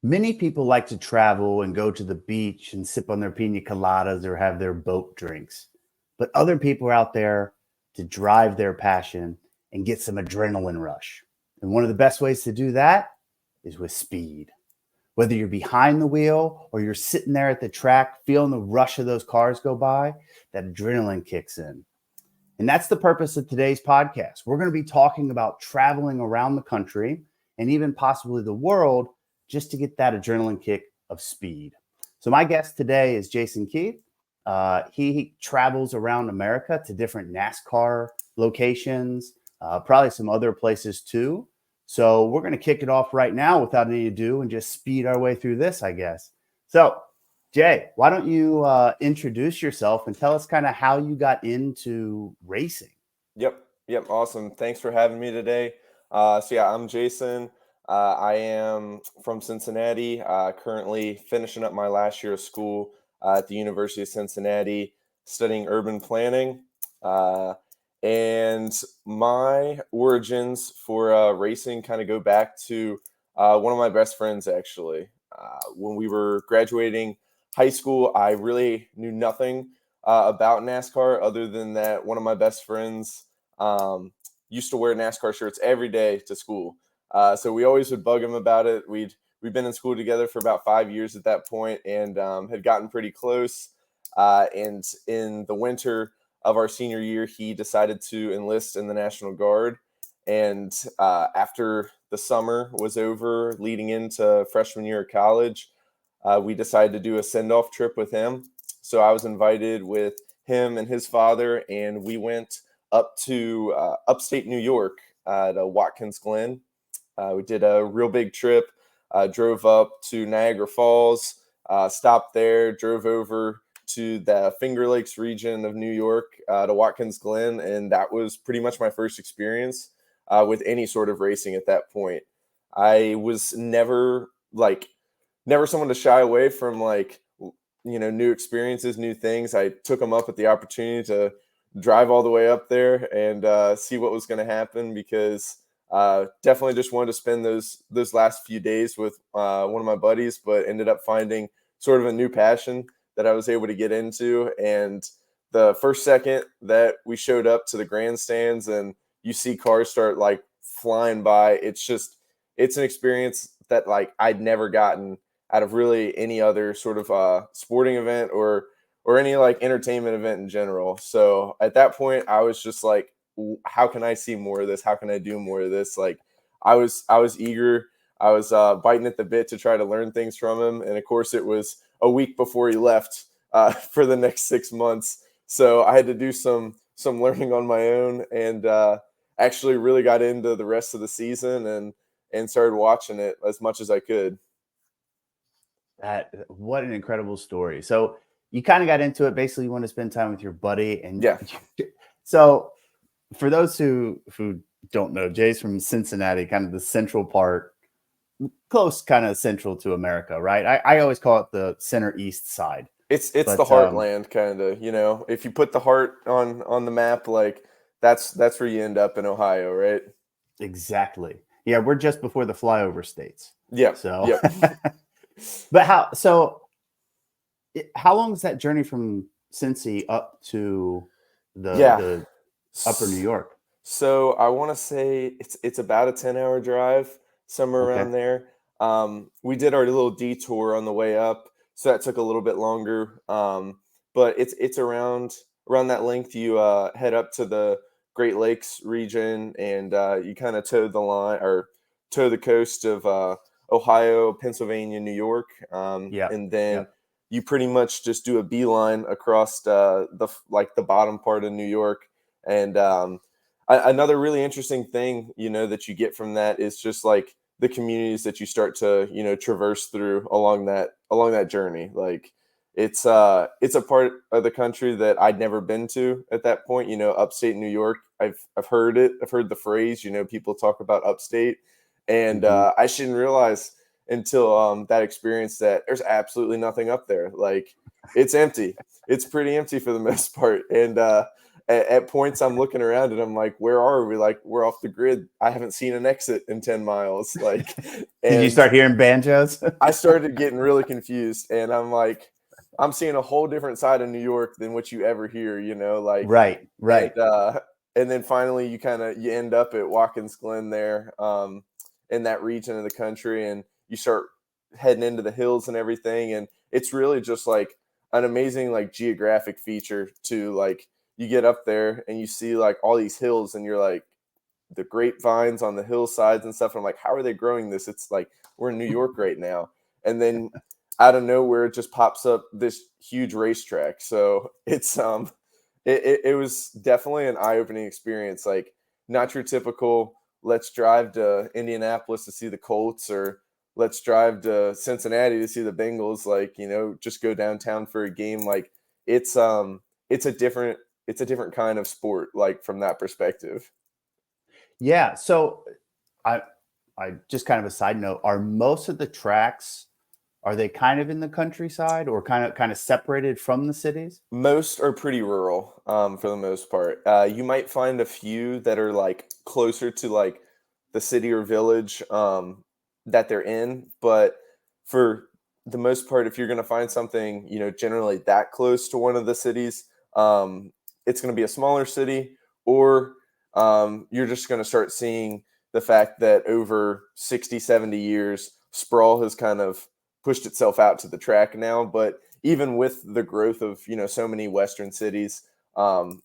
Many people like to travel and go to the beach and sip on their pina coladas or have their boat drinks. But other people are out there to drive their passion and get some adrenaline rush. And one of the best ways to do that is with speed. Whether you're behind the wheel or you're sitting there at the track feeling the rush of those cars go by, that adrenaline kicks in. And that's the purpose of today's podcast. We're going to be talking about traveling around the country and even possibly the world just to get that adrenaline kick of speed. So, my guest today is Jason Keith. He travels around America to different NASCAR locations, probably some other places too. So, we're going to kick it off right now without any ado and just speed our way through this, I guess. So, Jay, why don't you introduce yourself and tell us kind of how you got into racing? Yep. Awesome. Thanks for having me today. I'm Jason. I am from Cincinnati, currently finishing up my last year of school at the University of Cincinnati, studying urban planning. And my origins for racing kind of go back to one of my best friends, actually. When we were graduating high school, I really knew nothing about NASCAR other than that one of my best friends used to wear NASCAR shirts every day to school. So we always would bug him about it. We'd been in school together for about 5 years at that point and had gotten pretty close. And in the winter of our senior year, he decided to enlist in the National Guard. And after the summer was over, leading into freshman year of college, we decided to do a send-off trip with him. So I was invited with him and his father, and we went up to upstate New York to Watkins Glen. We did a real big trip, drove up to Niagara Falls, stopped there, drove over to the Finger Lakes region of New York to Watkins Glen, and that was pretty much my first experience with any sort of racing at that point. I was never someone to shy away from new experiences, new things. I took them up at the opportunity to drive all the way up there and see what was going to happen because definitely just wanted to spend those last few days with one of my buddies, but ended up finding sort of a new passion that I was able to get into. And the first second that we showed up to the grandstands and you see cars start flying by, it's an experience that I'd never gotten out of really any other sort of sporting event or any entertainment event in general. So at that point, I was just like, how can I see more of this? How can I do more of this? I was eager. I was biting at the bit to try to learn things from him. And of course, it was a week before he left for the next 6 months. So I had to do some learning on my own and actually really got into the rest of the season and started watching it as much as I could. What an incredible story. So you kind of got into it. Basically, you want to spend time with your buddy. And yeah. So for those who don't know, Jay's from Cincinnati, kind of the central part, close kind of central to America, right? I always call it the center east side. It's the heartland, kind of, if you put the heart on the map, that's where you end up in Ohio, right? Exactly. Yeah, we're just before the flyover states. Yeah. So, yep. But how long is that journey from Cincy up to the upper New York? So I want to say it's about a 10-hour drive, somewhere around there. We did our little detour on the way up, so that took a little bit longer. But it's around that length. You head up to the Great Lakes region, and you kind of toe the coast of Ohio, Pennsylvania, New York, and then you pretty much just do a beeline across the bottom part of New York. And another really interesting thing, that you get from that is just the communities that you start to, traverse through along that journey. It's a part of the country that I'd never been to at that point. Upstate New York. I've heard it. I've heard the phrase. People talk about upstate, and I shouldn't realize until that experience that there's absolutely nothing up there. It's empty. It's pretty empty for the most part. And at points I'm looking around and I'm like, where are we? Like, we're off the grid. I haven't seen an exit in 10 miles. Like, Did you and start hearing banjos? I started getting really confused, and I'm like, I'm seeing a whole different side of New York than what you ever hear, like, Right, and right. and then finally you end up at Watkins Glen there, in that region of the country, and you start heading into the hills and everything, and it's really just like an amazing like geographic feature to like you get up there and you see like all these hills and you're like the grapevines on the hillsides and stuff. And I'm like, how are they growing this? It's like we're in New York right now. And then out of nowhere, it just pops up this huge racetrack. So it was definitely an eye-opening experience. Like not your typical let's drive to Indianapolis to see the Colts or let's drive to Cincinnati to see the Bengals. Like, just go downtown for a game. Like it's a different kind of sport, like from that perspective. Yeah. So I I just kind of a side note, are most of the tracks, are they kind of in the countryside or kind of separated from the cities? Most are pretty rural, for the most part. You might find a few that are like closer to like the city or village that they're in, but for the most part, if you're going to find something, generally that close to one of the cities, it's going to be a smaller city, or you're just going to start seeing the fact that over 60, 70 years, sprawl has kind of pushed itself out to the track now, but even with the growth of so many western cities,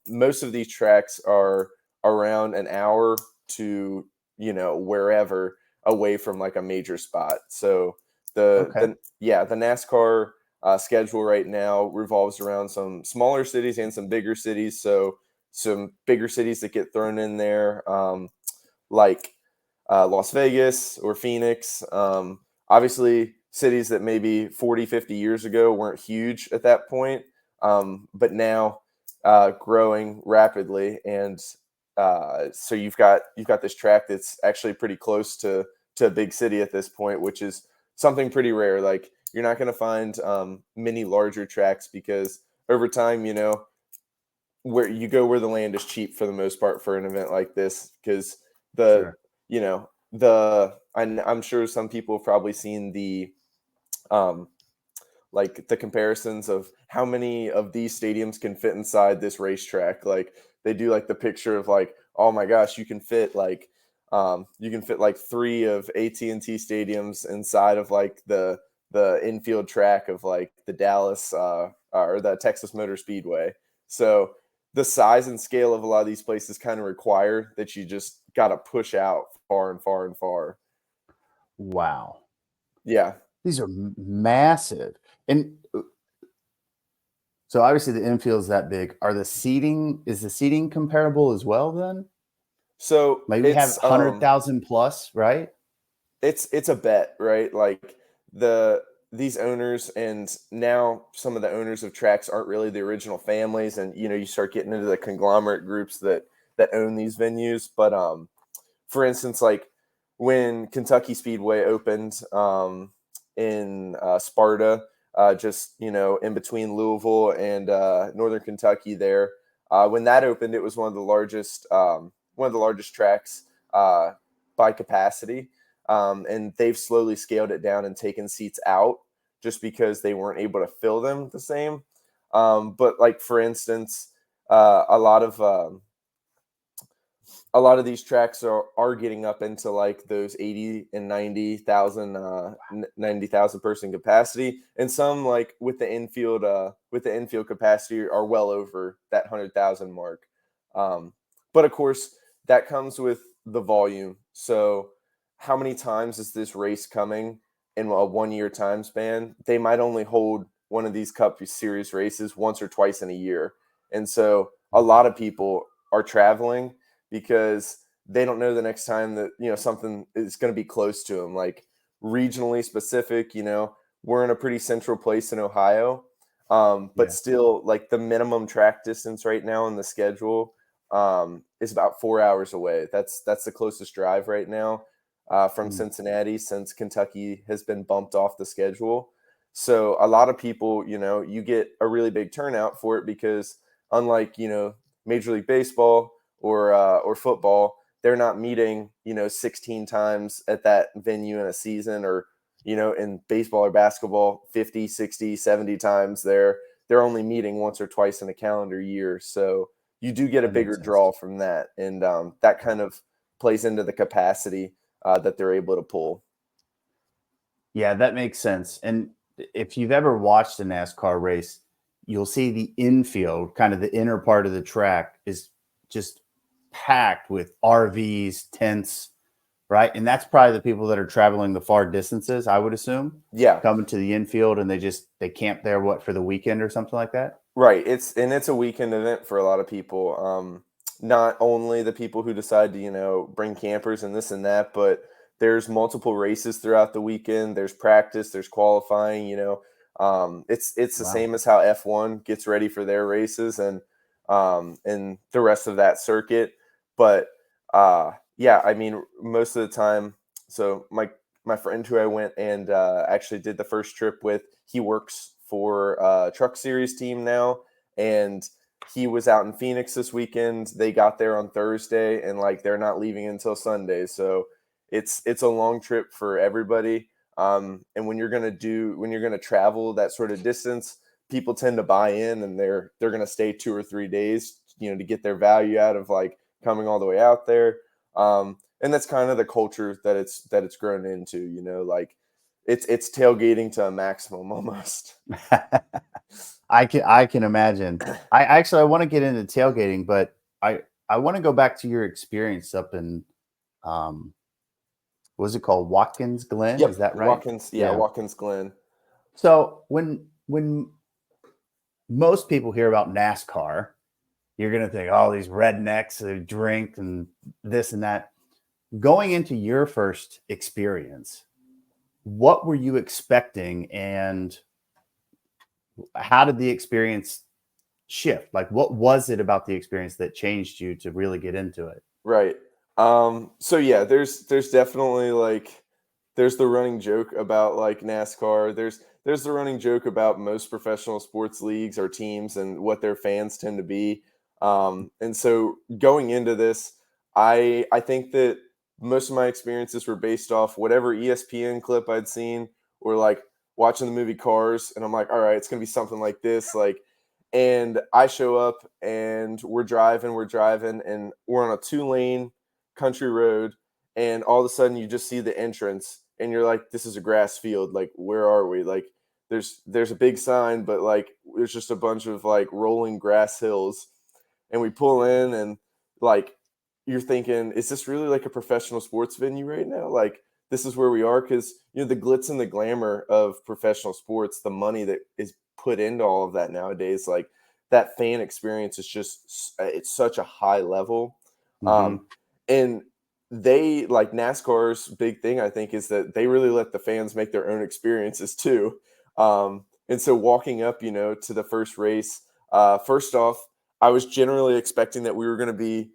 most of these tracks are around an hour to wherever away from like a major spot. So Okay. the NASCAR schedule right now revolves around some smaller cities and some bigger cities. So some bigger cities that get thrown in there, like Las Vegas or Phoenix. Obviously, cities that maybe 40, 50 years ago weren't huge at that point, but now growing rapidly. And so you've got this track that's actually pretty close to a big city at this point, which is something pretty rare. Like you're not going to find many larger tracks because over time, where you go where the land is cheap for the most part for an event like this, because the Sure. I'm sure some people have probably seen the um like the comparisons of how many of these stadiums can fit inside this racetrack. Like they do like the picture of like, oh my gosh, you can fit like three of AT&T stadiums inside of like the infield track of like the Dallas or the Texas Motor Speedway. So the size and scale of a lot of these places kind of require that you just got to push out far and far and far. Wow. Yeah. These are massive. And so obviously the infield's that big. Is the seating comparable as well then? So Like we have 100,000 plus, right? it's a bet, right? Like these owners, and now some of the owners of tracks aren't really the original families, and you start getting into the conglomerate groups that own these venues. But for instance, like when Kentucky Speedway opened in Sparta, just in between Louisville and Northern Kentucky, there when that opened, it was one of the largest tracks by capacity, and they've slowly scaled it down and taken seats out just because they weren't able to fill them the same. But like for instance, uh, a lot of um, a lot of these tracks are getting up into like those 80 and 90,000 person capacity, and some like with the infield capacity are well over that 100,000 mark. um, but of course that comes with the volume. So how many times is this race coming in a 1 year time span? They might only hold one of these cup series races once or twice in a year, and so a lot of people are traveling because they don't know the next time that something is going to be close to them. Like regionally specific, we're in a pretty central place in Ohio, but Yeah. still like the minimum track distance right now in the schedule is about 4 hours away. That's the closest drive right now from Mm. Cincinnati, since Kentucky has been bumped off the schedule. So a lot of people, you get a really big turnout for it because unlike Major League Baseball or football, they're not meeting, 16 times at that venue in a season, or, in baseball or basketball, 50, 60, 70 times they're only meeting once or twice in a calendar year. So you do get a That bigger makes sense. draw from that. And that kind of plays into the capacity that they're able to pull. Yeah, that makes sense. And if you've ever watched a NASCAR race, you'll see the infield, kind of the inner part of the track, is just packed with RVs, tents, right? And that's probably the people that are traveling the far distances, I would assume, Yeah. coming to the infield, and they camp there for the weekend or something like that. Right. It's a weekend event for a lot of people. Not only the people who decide to, bring campers and this and that, but there's multiple races throughout the weekend. There's practice, there's qualifying, it's the Wow. same as how F1 gets ready for their races and the rest of that circuit. But yeah, I mean, most of the time, so my friend who I went and actually did the first trip with, he works for a truck series team now, and he was out in Phoenix this weekend. They got there on Thursday, and like they're not leaving until Sunday. So it's a long trip for everybody. And when you're gonna travel that sort of distance, people tend to buy in, and they're gonna stay 2 or 3 days, to get their value out of like coming all the way out there. And that's kind of the culture that it's grown into. Like it's tailgating to a maximum almost. I can imagine. I want to get into tailgating, but I want to go back to your experience up in um what was it called? Watkins Glen, is Yep, that right? Yeah. Watkins Glen. So when most people hear about NASCAR, you're gonna think, oh, these rednecks who drink and this and that. Going into your first experience, what were you expecting, and how did the experience shift? Like, what was it about the experience that changed you to really get into it? Right. So yeah, there's definitely like there's the running joke about like NASCAR. There's the running joke about most professional sports leagues or teams and what their fans tend to be. And so going into this, I think that most of my experiences were based off whatever ESPN clip I'd seen, or like watching the movie Cars, and I'm like, all right, it's gonna be something like this, like. And I show up and we're driving, and we're on a 2-lane country road, and all of a sudden you just see the entrance, and you're like, this is a grass field, like where are we? Like there's a big sign, but like there's just a bunch of like rolling grass hills. And we pull in, and like you're thinking, is this really like a professional sports venue right now? Like this is where we are, because the glitz and the glamour of professional sports, the money that is put into all of that nowadays, like that fan experience is just it's such a high level. Hmm. um and they, like, NASCAR's big thing, I think, is that they really let the fans make their own experiences too. And so walking up, to the first race, first off, I was generally expecting that we were going to be,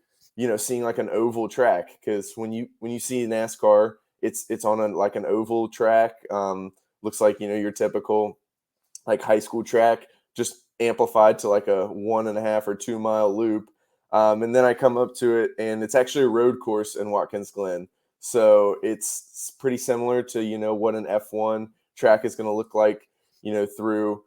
seeing like an oval track, because when you see NASCAR, it's on like an oval track. Looks like, your typical like high school track, just amplified to like a 1.5 or 2 mile loop. And then I come up to it, and it's actually a road course in Watkins Glen. So it's pretty similar to, what an F1 track is going to look like, through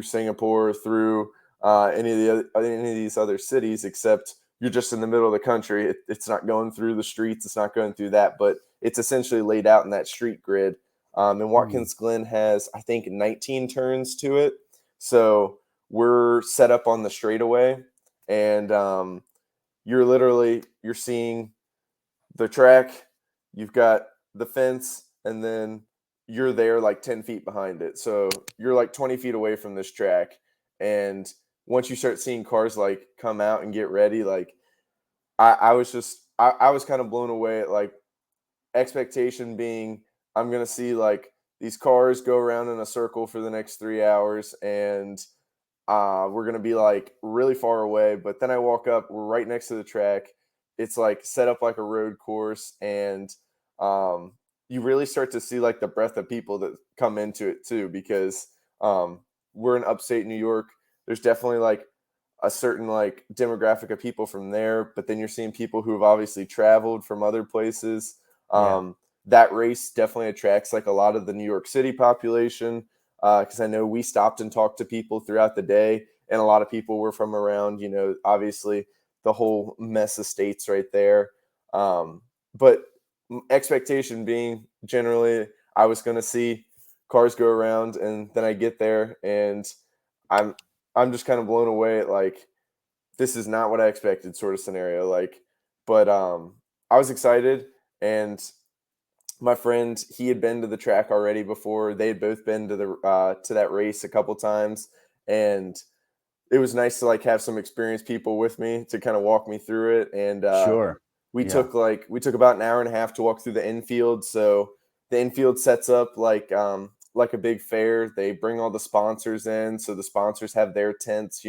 Singapore, through any of these other cities, except you're just in the middle of the country. It's not going through the streets. It's not going through that, but it's essentially laid out in that street grid. And Watkins Glen has, I think, 19 turns to it. So we're set up on the straightaway, and you're seeing the track, you've got the fence, and then you're there like 10 feet behind it. So you're like 20 feet away from this track. And once you start seeing cars like come out and get ready, like I was kind of blown away at like expectation being, I'm gonna see like these cars go around in a circle for the next 3 hours, and we're gonna be like really far away. But then I walk up, we're right next to the track. It's like set up like a road course, and um, you really start to see like the breadth of people that come into it too, because we're in upstate New York. There's definitely like a certain like demographic of people from there, but then you're seeing people who have obviously traveled from other places. Yeah. That race definitely attracts like a lot of the New York City population, because I know we stopped and talked to people throughout the day, and a lot of people were from around, obviously the whole mess of states right there. But expectation being generally I was going to see cars go around, and then I get there and I'm I'm just kind of blown away at like this is not what I expected sort of scenario. Like, but I was excited, and my friend, he had been to the track already before. They had both been to the to that race a couple times, and it was nice to like have some experienced people with me to kind of walk me through it. And Sure. we Yeah. took about an hour and a half to walk through the infield. So the infield sets up like a big fair. They bring all the sponsors in, so the sponsors have their tents.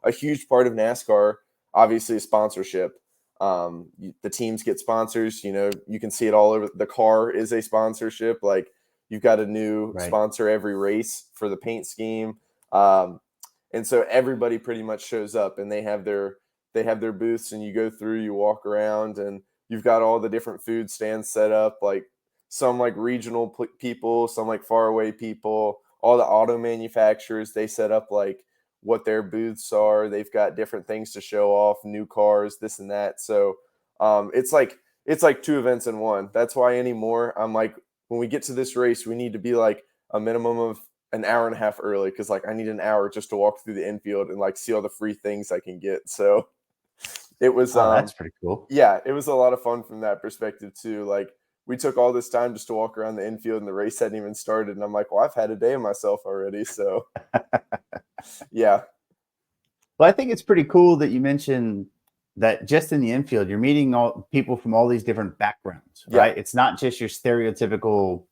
A huge part of NASCAR obviously is sponsorship. The teams get sponsors. You can see it all over. The car is a sponsorship. Like you've got a new Right. sponsor every race for the paint scheme. Um, and so everybody pretty much shows up, and they have their booths, and you go through, you walk around, and you've got all the different food stands set up, like some like regional people, some like faraway people, all the auto manufacturers, they set up like what their booths are. They've got different things to show off, new cars, this and that. So it's like two events in one. That's why anymore I'm like, when we get to this race, we need to be like a minimum of an hour and a half early, because like I need an hour just to walk through the infield and like see all the free things I can get. So it was Oh, that's pretty cool. yeah, it was a lot of fun from that perspective too. Like we took all this time just to walk around the infield, and the race hadn't even started, and I'm like, well, I've had a day of myself already. So yeah. Well, I think it's pretty cool that you mentioned that just in the infield, you're meeting all people from all these different backgrounds, Yeah. right? It's not just your stereotypical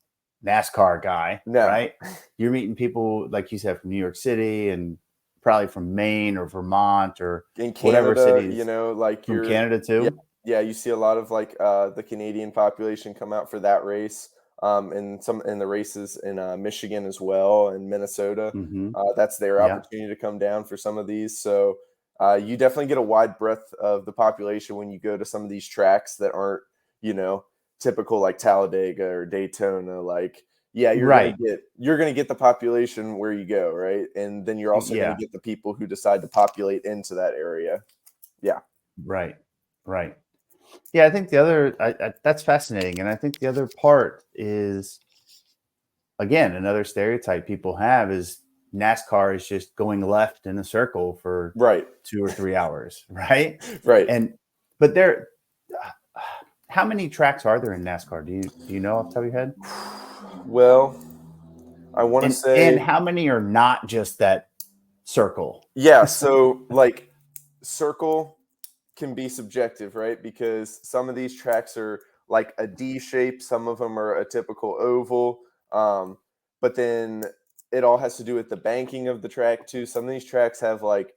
NASCAR guy, No. right? You're meeting people, like you said, from New York City and probably from Maine or Vermont or In whatever Canada, cities, like from Canada too. yeah, you see a lot of like the Canadian population come out for that race. And some in the races in Michigan as well, and Minnesota. Hmm. That's their Yeah. opportunity to come down for some of these. So you definitely get a wide breadth of the population when you go to some of these tracks that aren't, you know, typical like Talladega or Daytona. Like, yeah, Right. you're gonna get the population where you go, right? And then you're also gonna Yeah. get the people who decide to populate into that area. Yeah. Right. Right. Yeah. I think the other, that's fascinating. And I think the other part is, again, another stereotype people have is NASCAR is just going left in a circle for Right. 2 or 3 hours, right? Right. And but there, how many tracks are there in NASCAR? Do you know off the top of your head? Well, I want to And say, how many are not just that circle? yeah, so like circle can be subjective, right? Because some of these tracks are like a D shape, some of them are a typical oval. But then it all has to do with the banking of the track too. Some of these tracks have like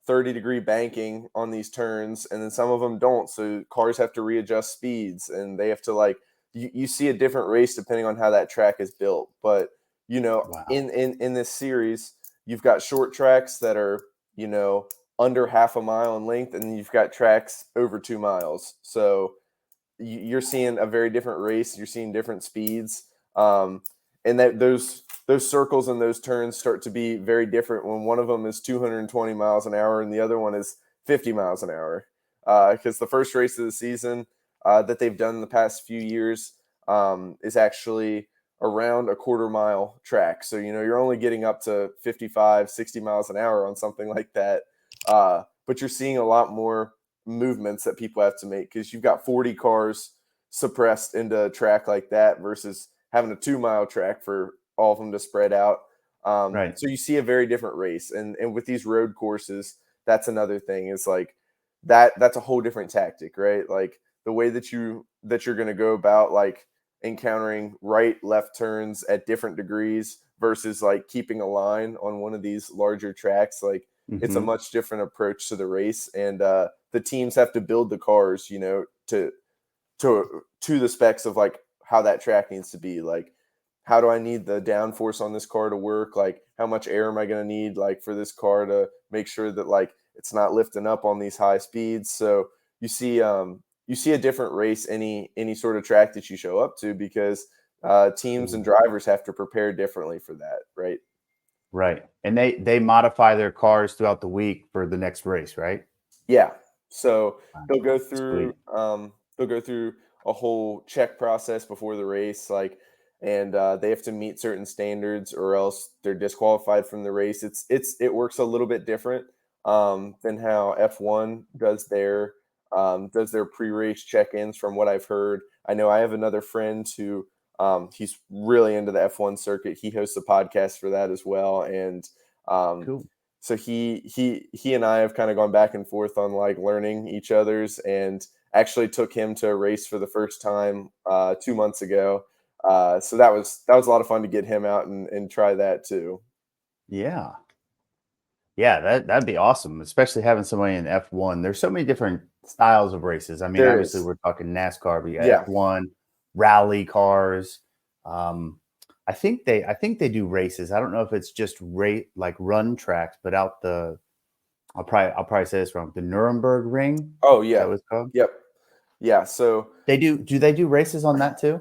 30-degree banking on these turns, and then some of them don't. So cars have to readjust speeds, and they have to like you see a different race depending on how that track is built. But Wow. in this series, you've got short tracks that are you know under half a mile in length, and then you've got tracks over 2 miles. So you're seeing a very different race. You're seeing different speeds, and that those circles and those turns start to be very different when one of them is 220 miles an hour and the other one is 50 miles an hour. Because the first race of the season that they've done in the past few years is actually around a quarter mile track. So you're only getting up to 55, 60 miles an hour on something like that. But you're seeing a lot more movements that people have to make, because you've got 40 cars suppressed into a track like that versus having a 2 mile track for all of them to spread out. Right. So you see a very different race, and with these road courses, that's another thing. Is like that's a whole different tactic, right? Like the way that you're going to go about like encountering right left turns at different degrees versus like keeping a line on one of these larger tracks. Like it's a Hmm. much different approach to the race, and the teams have to build the cars, to the specs of like how that track needs to be. Like, how do I need the downforce on this car to work? Like, how much air am I going to need like for this car to make sure that like It's not lifting up on these high speeds. So you see a different race any sort of track that you show up to, because teams and drivers have to prepare differently for that, right? Right. And they modify their cars throughout the week for the next race, right? Yeah. So Wow. they'll go Sweet. through a whole check process before the race, like, and they have to meet certain standards or else they're disqualified from the race. It works a little bit different than how F1 does their pre-race check-ins. From what I've heard, I know I have another friend who he's really into the F1 circuit. He hosts a podcast for that as well, and um, Cool. so he and I have kind of gone back and forth on like learning each other's, and actually took him to a race for the first time 2 months ago. So that was a lot of fun to get him out and try that too. Yeah. Yeah, that'd be awesome, especially having somebody in F1. There's so many different styles of races. I mean, There obviously is, we're talking NASCAR, but you got yeah. F1, rally cars. Um, I think they do races. I don't know if it's just rate like run tracks, but out the I'll probably say this wrong. The Nuremberg Ring. Oh Is that yeah, what it's called? yep, yeah. So Do they do races on that too?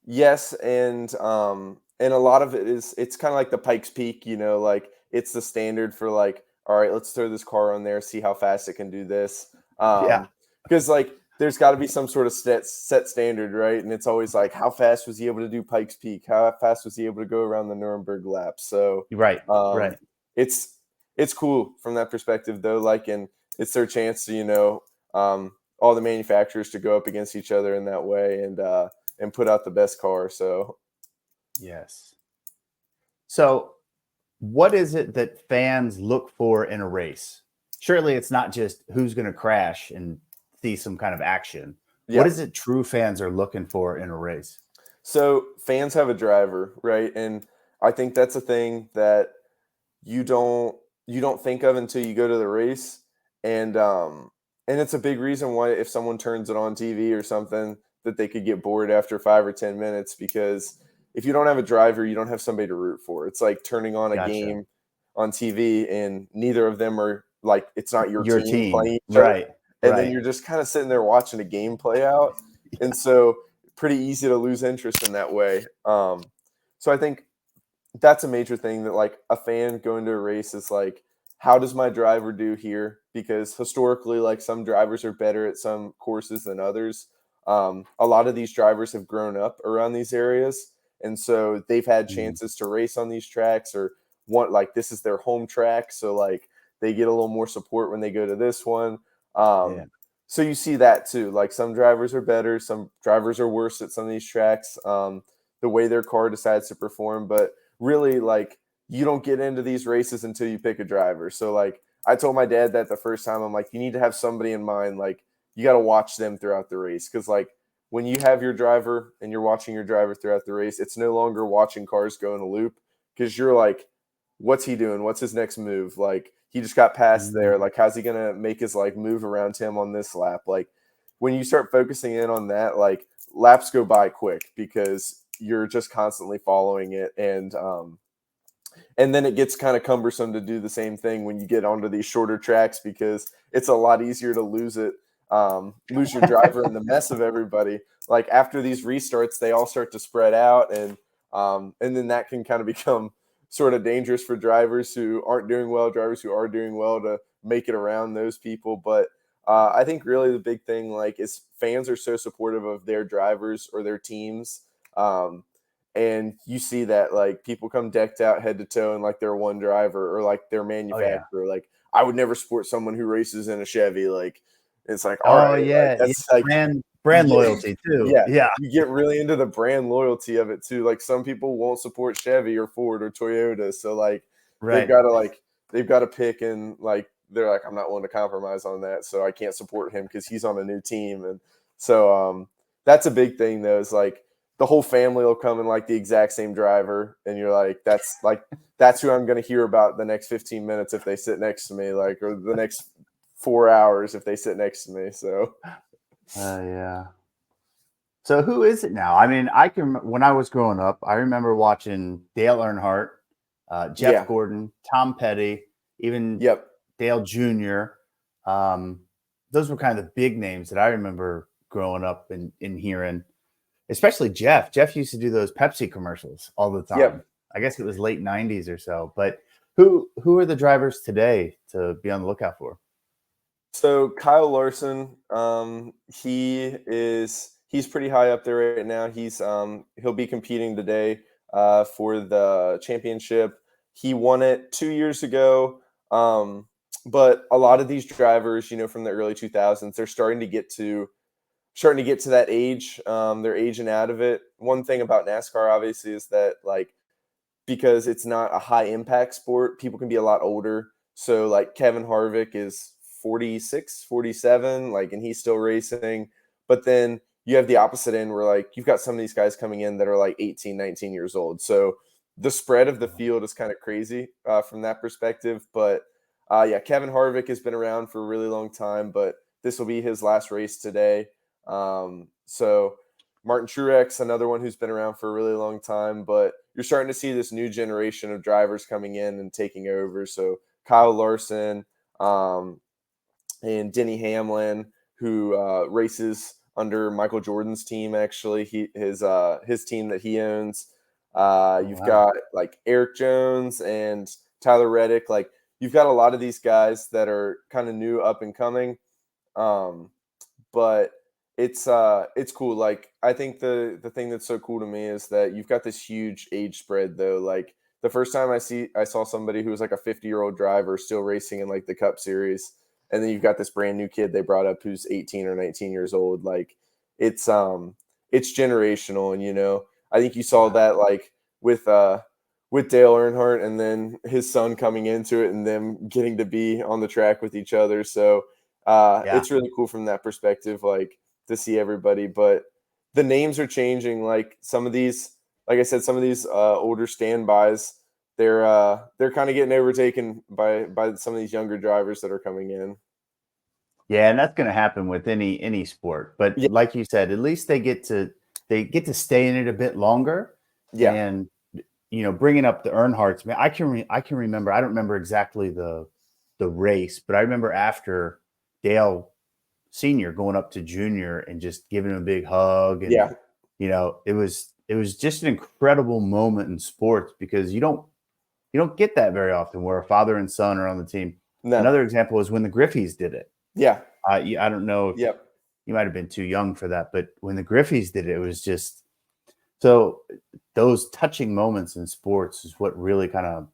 yes, and a lot of it's kind of like the Pikes Peak, like it's the standard for like, all right, let's throw this car on there, see how fast it can do this. Yeah. Because like there's got to be some sort of set standard, right? And it's always like, how fast was he able to do Pikes Peak? How fast was he able to go around the Nuremberg lap? So Right. um, Right. it's it's cool from that perspective though. Like, and it's their chance to all the manufacturers to go up against each other in that way, and put out the best car. So Yes. So, what is it that fans look for in a race? Surely it's not just who's going to crash and see some kind of action. What yeah. is it true fans are looking for in a race? So fans have a driver, right? And I think that's a thing that you don't you don't think of until you go to the race. And it's a big reason why, if someone turns it on TV or something, that they could get bored after 5 or 10 minutes, because if you don't have a driver, you don't have somebody to root for. It's like turning on a Gotcha. game on TV and neither of them are like, it's not your Your team team. playing each other. Right. And then Right. you're just kind of sitting there watching a game play out. And so pretty easy to lose interest in that way. So I think that's a major thing, that like a fan going to a race is like, how does my driver do here? Because historically, like, some drivers are better at some courses than others. A lot of these drivers have grown up around these areas, and so they've had Mm, chances to race on these tracks, or want, like, this is their home track, so like they get a little more support when they go to this one. yeah. So you see that too. Like, some drivers are better, some drivers are worse at some of these tracks. The way their car decides to perform, but really, like, you don't get into these races until you pick a driver. So like, I told my dad that the first time, I'm like, you need to have somebody in mind. Like, you got to watch them throughout the race, because like when you have your driver and you're watching your driver throughout the race, it's no longer watching cars go in a loop, because you're like, what's he doing? What's his next move? Like, he just got past Mm, there. Like, how's he gonna make his like move around him on this lap? Like, when you start focusing in on that, like, laps go by quick because you're just constantly following it. And then it gets kind of cumbersome to do the same thing when you get onto these shorter tracks, because it's a lot easier to lose your driver in the mess of everybody. Like, after these restarts, they all start to spread out, and then that can kind of become sort of dangerous for drivers who aren't doing well, drivers who are doing well, to make it around those people. But I think really the big thing, like, is fans are so supportive of their drivers or their teams. And you see that, like, people come decked out head to toe in like their one driver or like their oh yeah. manufacturer. Like, I would never support someone who races in a Chevy. Like, it's like, all Oh right, like, yeah. Yeah. that's like, Brand you get, loyalty too. yeah, Yeah. you get really into the brand loyalty of it too. Like, some people won't support Chevy or Ford or Toyota, so like they've Right. got to like they've got to pick, and like they're like, I'm not willing to compromise on that, so I can't support him because he's on a new team. And so that's a big thing though, is like the whole family will come in like the exact same driver, and you're like, that's who I'm going to hear about the next 15 minutes if they sit next to me, like, or the next 4 hours if they sit next to me. So Yeah. So who is it now? I mean, I can when I was growing up, I remember watching Dale Earnhardt, Jeff yeah, Gordon, Tom Petty, even yep, Dale Jr. Those were kind of the big names that I remember growing up and hearing, especially Jeff. Jeff used to do those Pepsi commercials all the time. Yep. I guess it was late 90s or so. But who are the drivers today to be on the lookout for? So Kyle Larson, he's pretty high up there right now. He'll be competing today for the championship. He won it 2 years ago. But a lot of these drivers, from the early 2000s, they're starting to get to that age. They're aging out of it. One thing about NASCAR, obviously, is that because it's not a high impact sport, people can be a lot older. So like Kevin Harvick is 46, 47, and he's still racing. But then you have the opposite end where you've got some of these guys coming in that are 18, 19 years old. So the spread of the field is kind of crazy from that perspective. But yeah, Kevin Harvick has been around for a really long time, but this will be his last race today. So Martin Truex, another one who's been around for a really long time, but you're starting to see this new generation of drivers coming in and taking over. So Kyle Larson and Denny Hamlin, who races under Michael Jordan's team. Actually, his team that he owns. Oh, You've wow. got Eric Jones and Tyler Reddick. You've got a lot of these guys that are kind of new, up and coming. But it's cool. I think the thing that's so cool to me is that you've got this huge age spread though. The first time I saw somebody who was a 50-year-old driver still racing in the Cup Series, and then you've got this brand new kid they brought up who's 18 or 19 years old. It's it's generational, and I think you saw that with Dale Earnhardt and then his son coming into it and them getting to be on the track with each other. So Yeah. it's really cool from that perspective, to see everybody. But the names are changing. Some of these, like I said, some of these older standbys, they're kind of getting overtaken by some of these younger drivers that are coming in. Yeah, and that's going to happen with any sport. But Yeah, like you said, at least they get to stay in it a bit longer. yeah, And bringing up the Earnhardts, man, I can remember. I don't remember exactly the race, but I remember after Dale Senior going up to Junior and just giving him a big hug, and yeah. it was just an incredible moment in sports because you don't get that very often where a father and son are on the team. No, Another example is when the Griffeys did it. yeah, I don't know if yep, you might have been too young for that, but when the Griffeys did it, it was just so those touching moments in sports is what really kind of,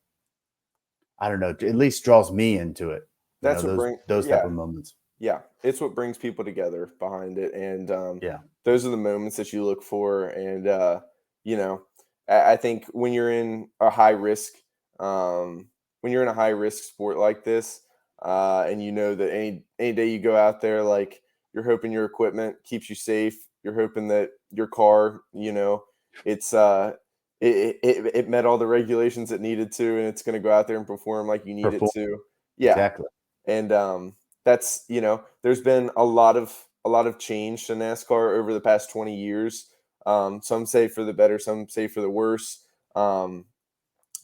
I don't know, at least draws me into it. that's what Those bring those type yeah. of moments. Yeah, it's what brings people together behind it, and Yeah. those are the moments that you look for. And you know, I think when you're in a high risk sport like this, and you know that any day you go out there, you're hoping your equipment keeps you safe. You're hoping that your car, it's it met all the regulations it needed to, and it's going to go out there and perform like you need it Perform to. Yeah, exactly. and that's there's been a lot of change to NASCAR over the past 20 years. Some say for the better, some say for the worse.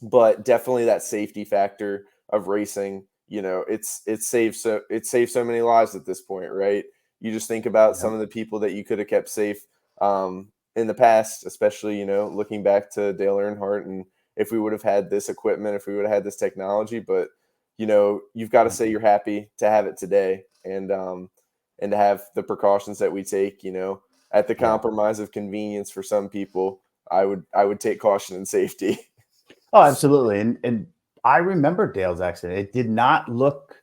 But definitely that safety factor of racing, it saved so many lives at this point, right? You just think about Yeah. some of the people that you could have kept safe in the past, especially looking back to Dale Earnhardt, and if we would have had this equipment, if we would have had this technology. But you've got to Yeah. say you're happy to have it today, and to have the precautions that we take. At the Yeah. compromise of convenience for some people, I would take caution and safety. Oh, absolutely. And I remember Dale's accident. It did not look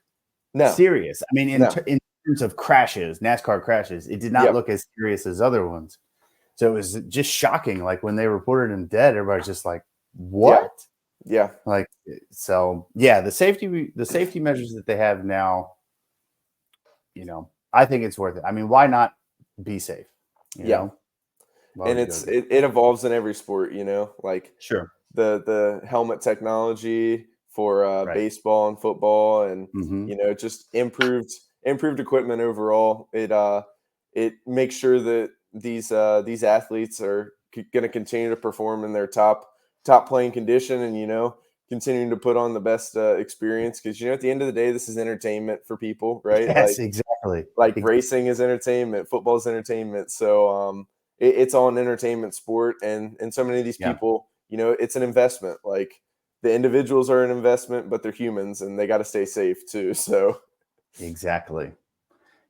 No, serious. I mean, no, in terms of crashes, NASCAR crashes, it did not yep, look as serious as other ones. So it was just shocking. Like when they reported him dead, everybody's just like, yeah, "What?" yeah, Like, so yeah, the safety measures that they have now, I think it's worth it. I mean, why not be safe? You yeah. know, why And would you go against it that? evolves in every sport. Sure. The helmet technology for Right. baseball and football, and Hmm. just improved equipment overall. It makes sure that these athletes are going to continue to perform in their top playing condition, and continuing to put on the best experience, because at the end of the day, this is entertainment for people, right? Yes, exactly. Like racing is entertainment, football is entertainment. So it's all an entertainment sport, and so many of these Yeah, people, it's an investment. Like the individuals are an investment, but they're humans and they got to stay safe too. So exactly.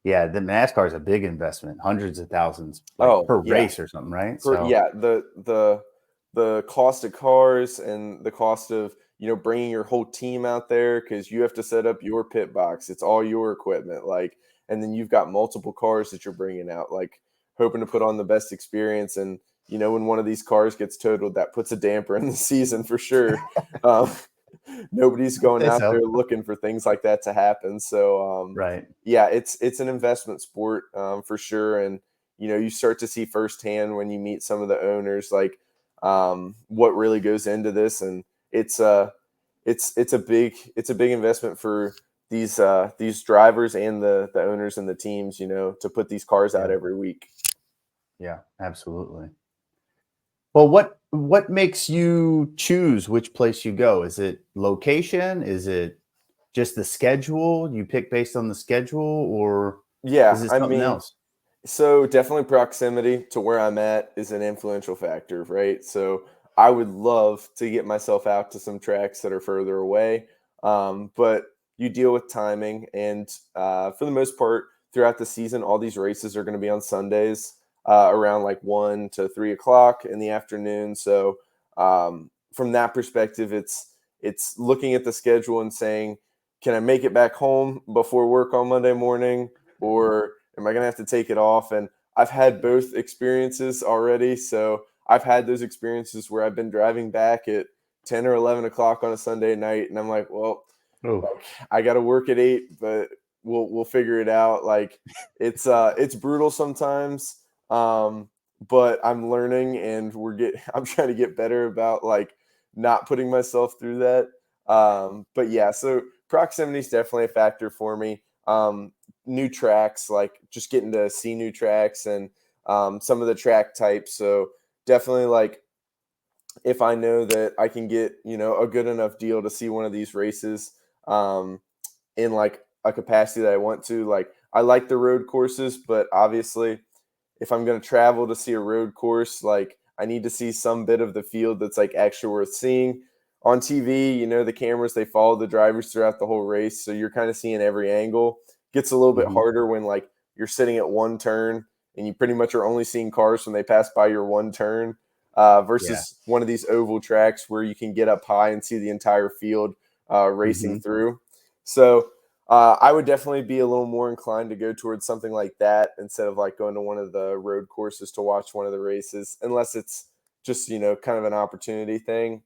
Yeah, the NASCAR is a big investment, hundreds of thousands, like oh per yeah, race or something, right? So yeah, the cost of cars and the cost of bringing your whole team out there, because you have to set up your pit box. It's all your equipment, like, and then you've got multiple cars that you're bringing out, like hoping to put on the best experience. And when one of these cars gets totaled, that puts a damper in the season for sure. um, Nobody's I'd going say out so. there looking for things like that to happen. So Right. yeah, it's an investment sport, for sure. And you start to see firsthand when you meet some of the owners, like, what really goes into this. And it's a big investment for these drivers and the owners and the teams, to put these cars out Yeah. every week. Yeah, absolutely. Well, what makes you choose which place you go? Is it location? Is it just the schedule? You pick based on the schedule, or is Yeah, it I something mean, else? so definitely proximity to where I'm at is an influential factor, right? So I would love to get myself out to some tracks that are further away, but you deal with timing. And for the most part, throughout the season, all these races are going to be on Sundays, around like 1 to 3 o'clock in the afternoon. So from that perspective, it's looking at the schedule and saying, can I make it back home before work on Monday morning, or am I going to have to take it off? And I've had both experiences already. So I've had those experiences where I've been driving back at 10 or 11 o'clock on a Sunday night. And I'm like, well, Oh, like I got to work at 8, but we'll figure it out. Like it's brutal sometimes. But I'm learning, and I'm trying to get better about like not putting myself through that. But yeah, so proximity is definitely a factor for me. New tracks, like just getting to see new tracks, and some of the track types. So definitely, like, if I know that I can get a good enough deal to see one of these races, um, in like a capacity that I want to. Like I like the road courses, but obviously if I'm going to travel to see a road course, like I need to see some bit of the field that's like actually worth seeing. On TV, the cameras, they follow the drivers throughout the whole race, so you're kind of seeing every angle. Gets a little bit mhm. harder when like you're sitting at one turn and you pretty much are only seeing cars when they pass by your one turn, Yeah. versus one of these oval tracks where you can get up high and see the entire field racing Mhm. through. So I would definitely be a little more inclined to go towards something like that instead of like going to one of the road courses to watch one of the races, unless it's just kind of an opportunity thing.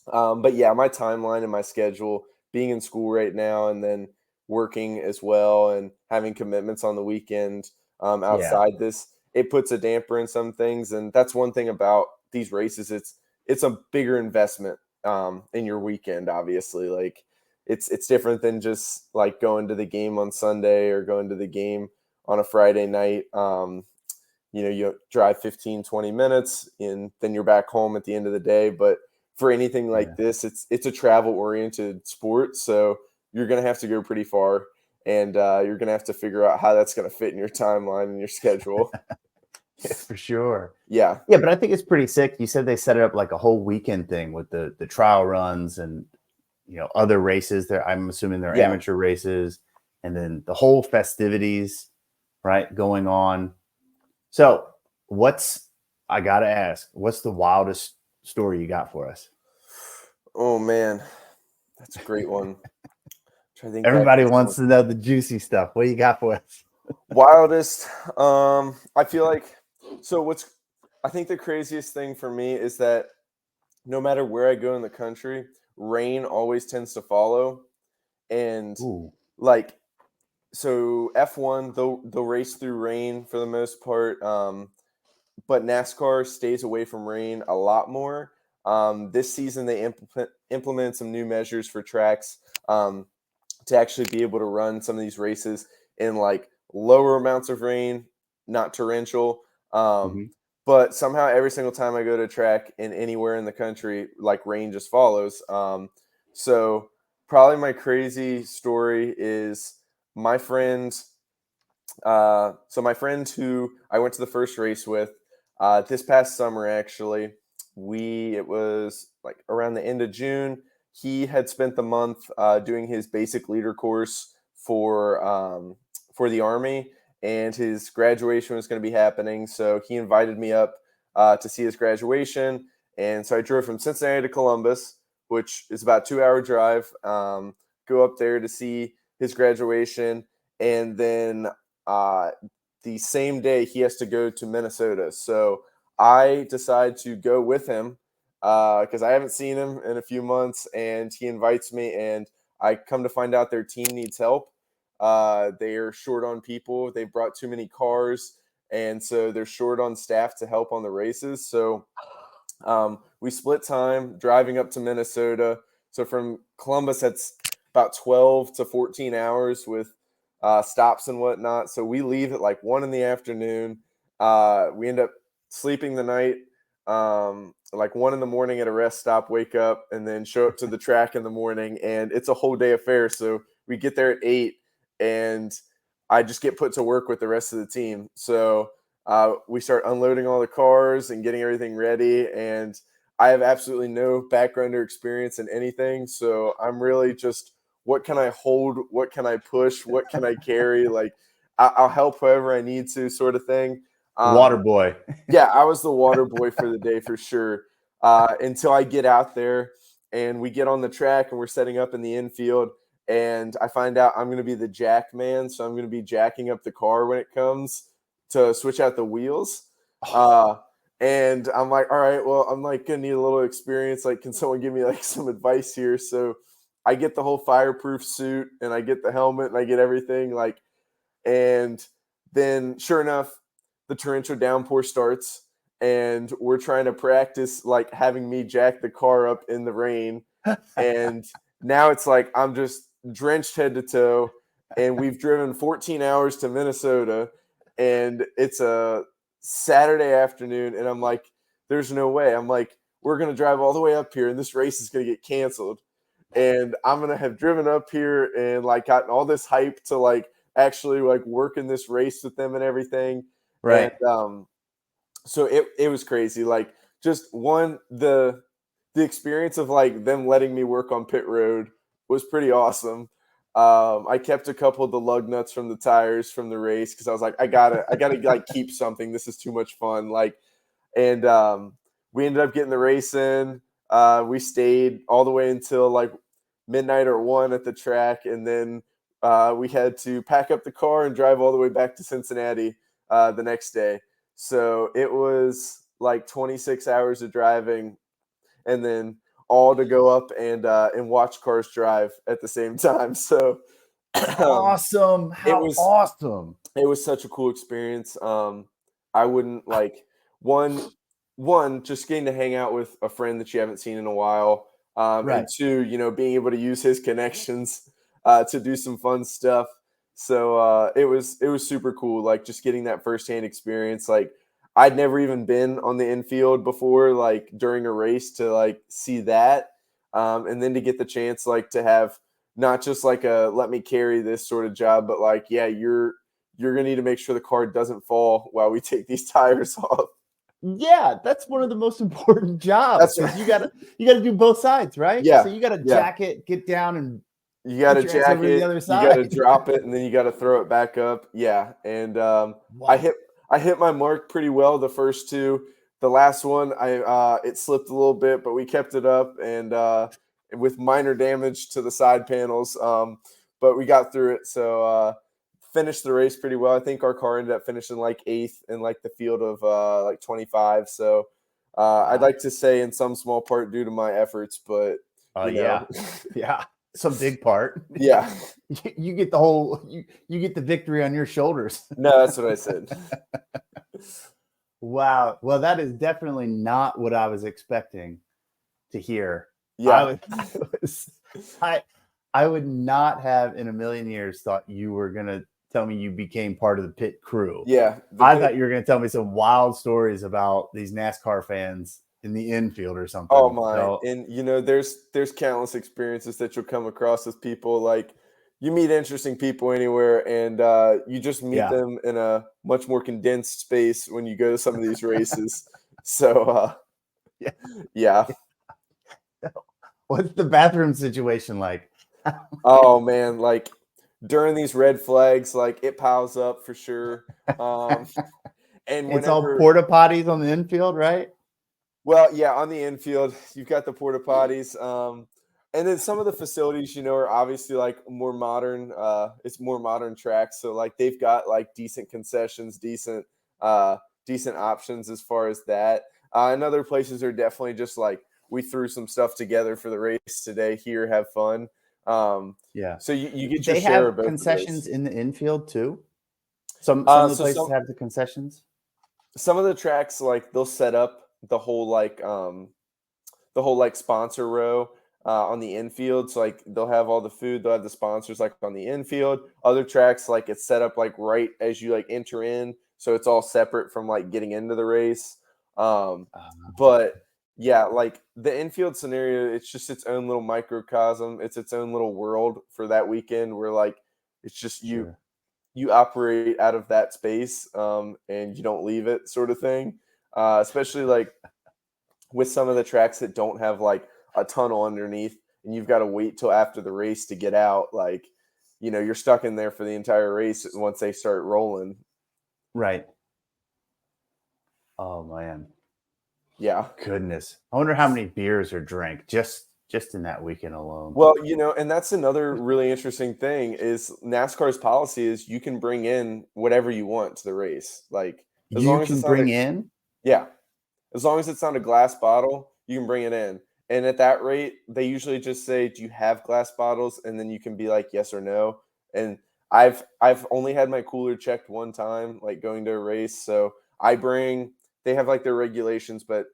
But yeah, my timeline and my schedule, being in school right now and then working as well and having commitments on the weekend, Yeah. outside this, it puts a damper in some things. And that's one thing about these races. It's a bigger investment, in your weekend, obviously. Like it's different than just like going to the game on Sunday or going to the game on a Friday night. You drive 15, 20 minutes and then you're back home at the end of the day. But for anything like Yeah. this, it's a travel oriented sport. So you're going to have to go pretty far, and you're going to have to figure out how that's going to fit in your timeline and your schedule. Yeah, for sure. Yeah. Yeah, but I think it's pretty sick. You said they set it up like a whole weekend thing with the trial runs and other races. There, I'm assuming they're Yeah. amateur races, and then the whole festivities, right, going on. So, what's I gotta ask? What's the wildest story you got for us? Oh, man. That's a great one. Try to think back Everybody to some wants to know the juicy stuff. What do you got for us? wildest. I feel like, I think the craziest thing for me is that no matter where I go in the country, rain always tends to follow. And Ooh, like, so F1, they'll race through rain for the most part, but NASCAR stays away from rain a lot more. This season, they implemented some new measures for tracks, to actually be able to run some of these races in like lower amounts of rain, not torrential. Um, mhm. but somehow every single time I go to a track in anywhere in the country, like rain just follows. So probably my crazy story is my friend. So my friend who I went to the first race with this past summer, actually, it was like around the end of June. He had spent the month doing his basic leader course for the Army, and his graduation was going to be happening. So he invited me up to see his graduation, and so I drove from Cincinnati to Columbus, which is about 2 hour drive. Go up there to see his graduation, and then uh, the same day he has to go to Minnesota. So I decide to go with him because I haven't seen him in a few months, and he invites me, and I come to find out their team needs help. They are short on people. They've brought too many cars, and so they're short on staff to help on the races. So we split time driving up to Minnesota. So from Columbus, that's about 12 to 14 hours with stops and whatnot. So we leave at like 1 in the afternoon. We end up sleeping the night, like 1 in the morning at a rest stop, wake up, and then show up to the track in the morning. And it's a whole day affair. So we get there at 8, and I just get put to work with the rest of the team. So we start unloading all the cars and getting everything ready. And I have absolutely no background or experience in anything. So I'm really just, what can I hold? What can I push? What can I carry? Like, I'll help whoever I need to, sort of thing. Water boy. Yeah, I was the water boy for the day for sure. Until I get out there and we get on the track and we're setting up in the infield, and I find out I'm going to be the jack man. So I'm going to be jacking up the car when it comes to switch out the wheels. And I'm like, all right, well, I'm like going to need a little experience. Like, can someone give me like some advice here? So I get the whole fireproof suit, and I get the helmet, and I get everything, like, and then sure enough, the torrential downpour starts, and we're trying to practice like having me jack the car up in the rain. And now it's like I'm just drenched head to toe, and we've driven 14 hours to Minnesota, and it's a Saturday afternoon, and I'm like, there's no way. I'm like, we're going to drive all the way up here, and this race is going to get canceled. And I'm going to have driven up here and like gotten all this hype to like actually like work in this race with them and everything. Right. And so it was crazy. Like, just the experience of like them letting me work on pit road was pretty awesome. I kept a couple of the lug nuts from the tires from the race because I was like, I gotta like keep something. This is too much fun. Like, and we ended up getting the race in. We stayed all the way until like midnight or 1 at the track, and then we had to pack up the car and drive all the way back to Cincinnati the next day. So it was like 26 hours of driving, and then all to go up and watch cars drive at the same time. So Awesome. How awesome. it was such a cool experience. I wouldn't like one just getting to hang out with a friend that you haven't seen in a while, Right. and 2, being able to use his connections to do some fun stuff. So it was super cool, like just getting that firsthand experience. Like, I'd never even been on the infield before, like during a race, to like see that, and then to get the chance like to have not just like a let me carry this sort of job, but like, yeah, you're gonna need to make sure the car doesn't fall while we take these tires off. Yeah, that's one of the most important jobs. That's right. You gotta do both sides, right? Yeah, So you gotta yeah. jack it, get down, and You got to put your ass jack over to the it, other you side. got to drop it, and then you got to throw it back up. Yeah, and I Wow. hit my mark pretty well the first 2. The last one, it slipped a little bit, but we kept it up, and with minor damage to the side panels, but we got through it. So finished the race pretty well. I think our car ended up finishing like 8th in like the field of like 25. So I'd like to say in some small part due to my efforts, but Yeah. Yeah. Some big part. yeah. You get the whole you get the victory on your shoulders. No, that's what I said. Wow. Well, that is definitely not what I was expecting to hear. Yeah. I would not have in a million years thought you were gonna tell me you became part of the pit crew. Yeah, I thought you were going to tell me some wild stories about these NASCAR fans in the infield or Oh something. my, So and there's countless experiences that you'll come across with people. Like, you meet interesting people anywhere, and you just meet yeah, them in a much more condensed space when you go to some of these races. So yeah. yeah. What's the bathroom situation like? Oh man, like during these red flags, like it piles up for sure. Um, and It's all whenever porta potties on the infield, right? Well, yeah, on the infield, you've got the porta potties, and then some of the facilities, are obviously like more modern. It's more modern tracks, so like they've got like decent concessions, decent options as far as that. And other places are definitely just like, we threw some stuff together for the race today. Here, have fun. Um, Yeah. so you get your They share have of both of concessions those. in the infield too. Some of the So places have the concessions. some of the tracks, like they'll set up the whole like sponsor row on the infield. So like they'll have all the food, they'll have the sponsors like on the infield. Other tracks, like it's set up like right as you like enter in, so it's all separate from like getting into the race. But yeah, like the infield scenario, it's just its own little microcosm. It's its own little world for that weekend, where like it's just Sure. you operate out of that space, and you don't leave it, sort of thing. Especially like with some of the tracks that don't have like a tunnel underneath, and you've got to wait till after the race to get out. Like, you're stuck in there for the entire race once they start rolling. Right. Oh man. Yeah. Goodness. I wonder how many beers are drank just in that weekend alone. Well, and that's another really interesting thing is NASCAR's policy is you can bring in whatever you want to the race. Like, as You long as can it's not bring in? yeah, as long as it's not a glass bottle, you can bring it in. And at that rate, they usually just say, "Do you have glass bottles?" And then you can be like, "Yes or no." And I've only had my cooler checked one time, like going to a race. So I bring they have like their regulations, but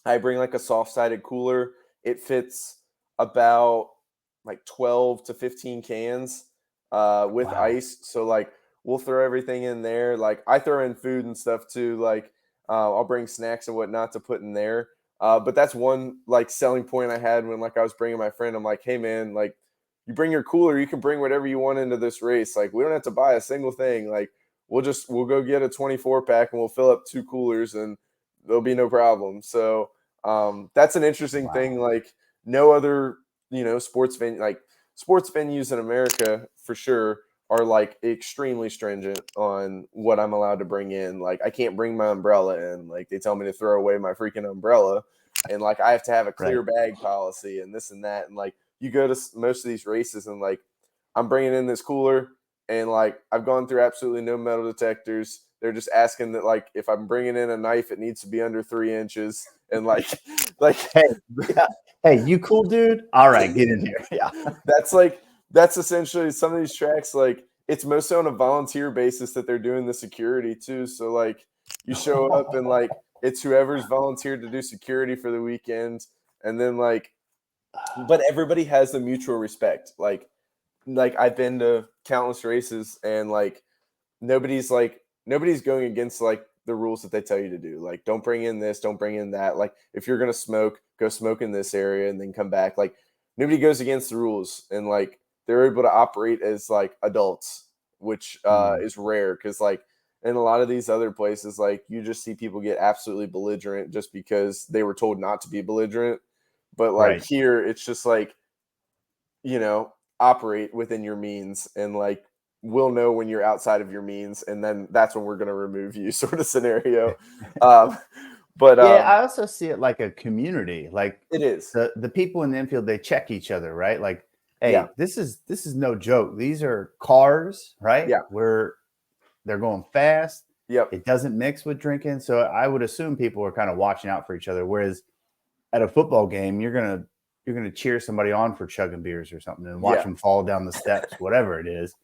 I bring like a soft-sided cooler. It fits about like 12 to 15 cans with Wow. ice. So like we'll throw everything in there. Like I throw in food and stuff too. Like I'll bring snacks and whatnot to put in there. But that's one like selling point I had when like I was bringing my friend. I'm like, hey man, like you bring your cooler, you can bring whatever you want into this race. Like we don't have to buy a single thing. Like we'll go get a 24 pack and we'll fill up 2 coolers and there'll be no problem. So that's an interesting Wow. thing. Like no other, sports venues in America for sure are like extremely stringent on what I'm allowed to bring in. Like I can't bring my umbrella in. Like they tell me to throw away my freaking umbrella, and like I have to have a Right. clear bag policy and this and that. And like you go to most of these races and like I'm bringing in this cooler and like I've gone through absolutely no metal detectors. They're just asking that like if I'm bringing in a knife, it needs to be under 3 inches, and like Hey, yeah. Hey, you cool dude? All right, get in here. Yeah. that's essentially some of these tracks. Like it's mostly on a volunteer basis that they're doing the security too. So like you show up and like it's whoever's volunteered to do security for the weekend, and then like, but everybody has the mutual respect. Like I've been to countless races and nobody's going against like the rules that they tell you to do. Like don't bring in this, don't bring in that. Like if you're gonna smoke, go smoke in this area and then come back. Like nobody goes against the rules, and like they're able to operate as like adults, which Mm, is rare because like in a lot of these other places, like you just see people get absolutely belligerent just because they were told not to be belligerent. But like right. here, it's just like, you know, operate within your means, and like we'll know when you're outside of your means, and then that's when we're going to remove you, sort of scenario. um but Yeah, I also see it like a community. Like it is. the people in the infield, they check each other, right? Like, Yeah. hey, this is no joke. These are cars, right? Yeah. Where they're going fast. Yep. It doesn't mix with drinking. So I would assume people are kind of watching out for each other. Whereas at a football game, you're gonna cheer somebody on for chugging beers or something and watch Yeah. them fall down the steps, whatever it is.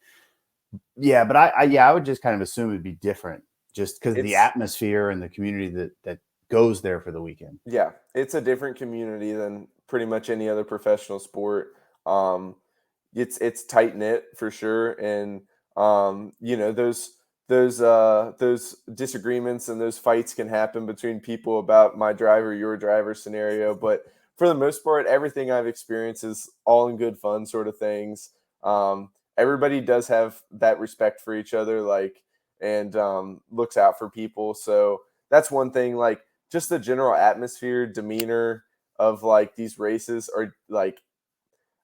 Yeah, but I would just kind of assume it'd be different just because the It's atmosphere and the community that goes there for the weekend. Yeah, it's a different community than pretty much any other professional sport. Um, it's tight knit for sure, and You know, those disagreements and those fights can happen between people about my driver, your driver scenario. But for the most part, everything I've experienced is all in good fun sort of things. Everybody does have that respect for each other, like, and looks out for people. So that's one thing. Like, just the general atmosphere, demeanor of like these races are like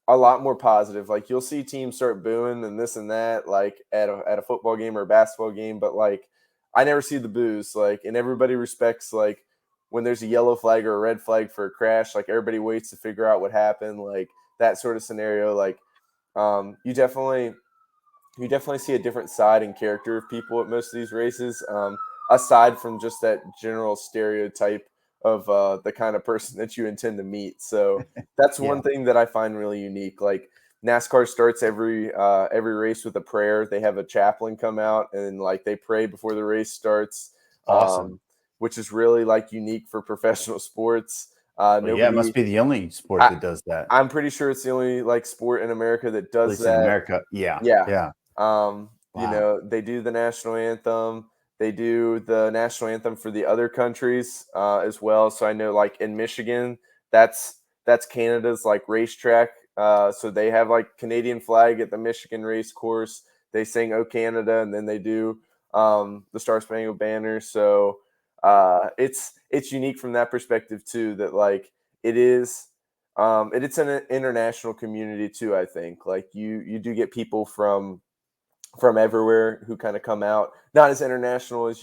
a lot more positive. Like, you'll see teams start booing and this and that, like at a football game or a basketball game, but like I never see the boos. Like, and everybody respects, like, when there's a yellow flag or a red flag for a crash, like everybody waits to figure out what happened, like that sort of scenario. Like, you definitely see a different side and character of people at most of these races, aside from just that general stereotype of the kind of person that you intend to meet. So that's Yeah. one thing that I find really unique. Like, NASCAR starts every race with a prayer. They have a chaplain come out and like they pray before the race starts, Awesome. which is really like unique for professional sports. Well, yeah, it must Nobody, be the only sport I, that does that, I'm pretty sure it's the only like sport in America that at does least in that. America. Yeah. Yeah. Yeah. You Wow. know, they do the national anthem. They do the national anthem for the other countries as well. So I know, like in Michigan, that's Canada's like racetrack. So they have like Canadian flag at the Michigan race course. They sing "O Canada" and then they do the Star Spangled Banner. So it's unique from that perspective too. That like it is. It's an international community too. I think like you do get people from everywhere who kind of come out, not as international as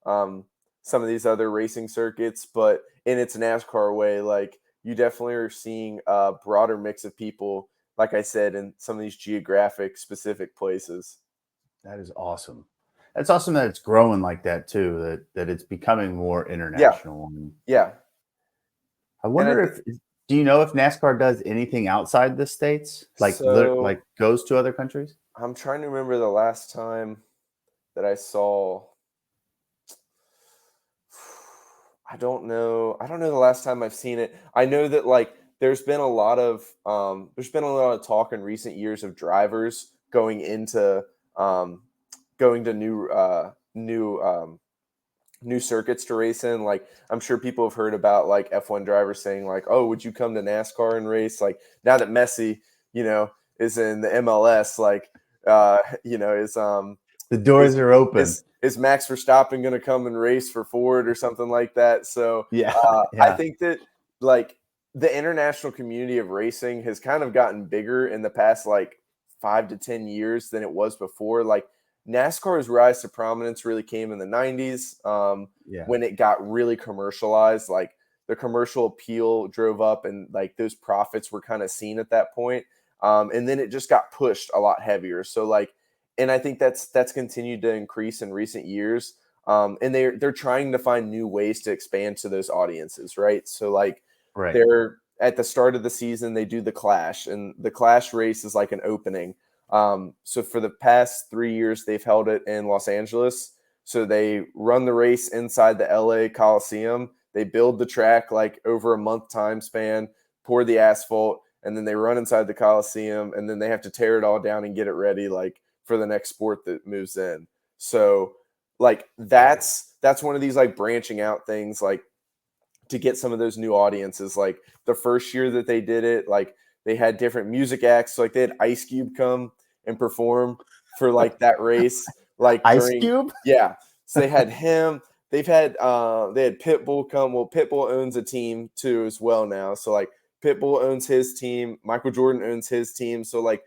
um, some of these other racing circuits, but in its NASCAR way, like you definitely are seeing a broader mix of people, like I said, in some of these geographic specific places. That is awesome. That's awesome that it's growing like that too. That it's becoming more Yeah, international. And yeah, I and I wonder think if do you know if NASCAR does anything outside the states, like so. like goes to other countries? I'm trying to remember the last time that I saw. I don't know. I don't know the last time I've seen it. I know that like there's been a lot of talk in recent years of drivers um going to new circuits to race in. Like, I'm sure people have heard about like F1 drivers saying like, "Oh, would you come to NASCAR and race?" Like, now that Messi, is in the MLS, like The is doors are open. is Max Verstappen going to come and race for Ford or something like that? So Yeah. I Yeah. think that like the international community of racing has kind of gotten bigger in the past like 5 to 10 years than it was before. Like, NASCAR's rise to prominence really came in the '90s, Yeah. when it got really commercialized. Like, the commercial appeal drove up, and like those profits were kind of seen at that point. And then it just got pushed a lot heavier. So like, and I think that's continued to increase in recent years. And they're trying to find new ways to expand to those audiences, right? So like, Right. they're at the start of the season they do the Clash, and the Clash race is like an opening. So for the past 3 years, they've held it in Los Angeles. So they run the race inside the LA Coliseum. They build the track like over a month time span, pour the asphalt, and then they run inside the Coliseum, and then they have to tear it all down and get it ready like for the next sport that moves in. So like that's one of these like branching out things, like to get some of those new audiences. Like, the first year that they did it, like they had different music acts. Like, they had Ice Cube come and perform for like that race, like Ice during, Cube? yeah. So they had him. They had Pitbull come. Well, Pitbull owns a team too as well now. So like Pitbull owns his team. Michael Jordan owns his team. So like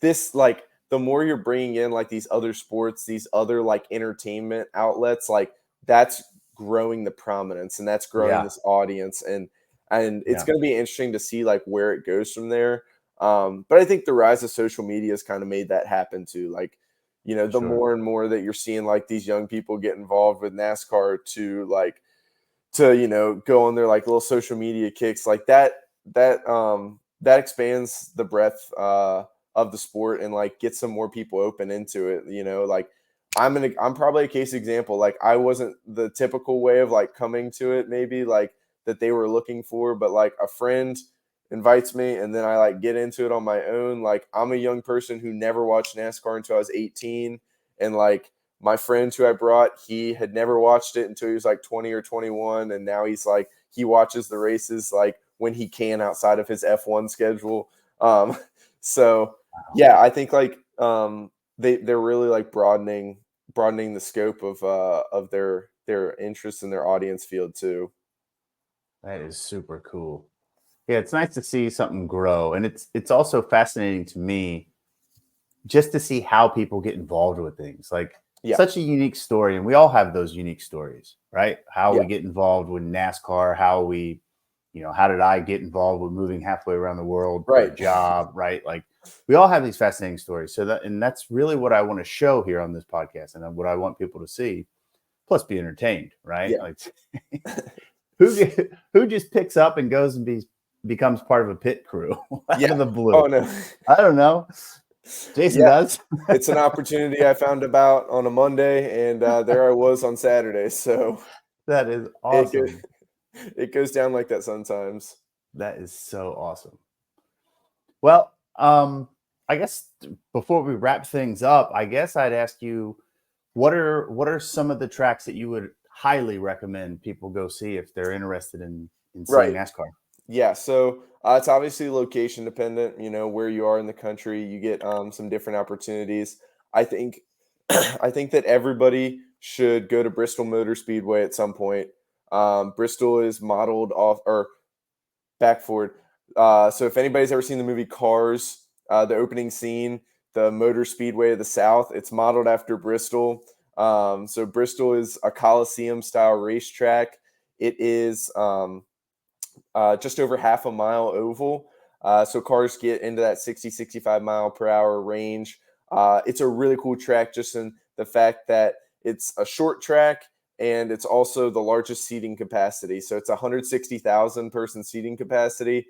this, like the more you're bringing in like these other sports, these other like entertainment outlets, like that's growing the prominence and that's growing Yeah. this audience. And it's Yeah. going to be interesting to see like where it goes from there. But I think the rise of social media has kind of made that happen too. Like, the Sure. more and more that you're seeing like these young people get involved with NASCAR to go on their like little social media kicks, like that expands the breadth of the sport and like get some more people open into it. Like, I'm probably a case example. Like, I wasn't the typical way of like coming to it, maybe like that they were looking for, but like a friend invites me, and then I like get into it on my own. Like, I'm a young person who never watched NASCAR until I was 18, and like my friend who I brought, he had never watched it until he was like 20 or 21, and now he's like he watches the races like when he can outside of his F1 schedule. So yeah, I think like they're really like broadening the scope of their interest in their audience field too. That is super cool. Yeah, it's nice to see something grow, and it's also fascinating to me just to see how people get involved with things. Like Yeah. such a unique story, and we all have those unique stories, right? How Yeah. we get involved with NASCAR, how we, how did I get involved with moving halfway around the world for a Right. job, right? Like we all have these fascinating stories. And that's really what I want to show here on this podcast, and what I want people to see, plus be entertained, right? Yeah. Like who just picks up and goes and becomes part of a pit crew out of the blue? Oh no. I don't know. Jason does. It's an opportunity I found about on a Monday, and there I was on Saturday. So That is awesome. It goes down like that sometimes. That is so awesome. Well, I guess before we wrap things up, I guess I'd ask you, what are some of the tracks that you would highly recommend people go see if they're interested in seeing NASCAR? Yeah, so it's obviously location dependent. You know, where you are in the country, you get some different opportunities. I think I think that everybody should go to Bristol Motor Speedway at some point. Bristol is modeled off or back forward. So if anybody's ever seen the movie Cars, the opening scene, the Motor Speedway of the South, it's modeled after Bristol. So Bristol is a Coliseum style racetrack. It is just over half a mile oval. So cars get into that 60, 65 mile per hour range. It's a really cool track just in the fact that it's a short track and it's also the largest seating capacity. So it's 160,000 person seating capacity.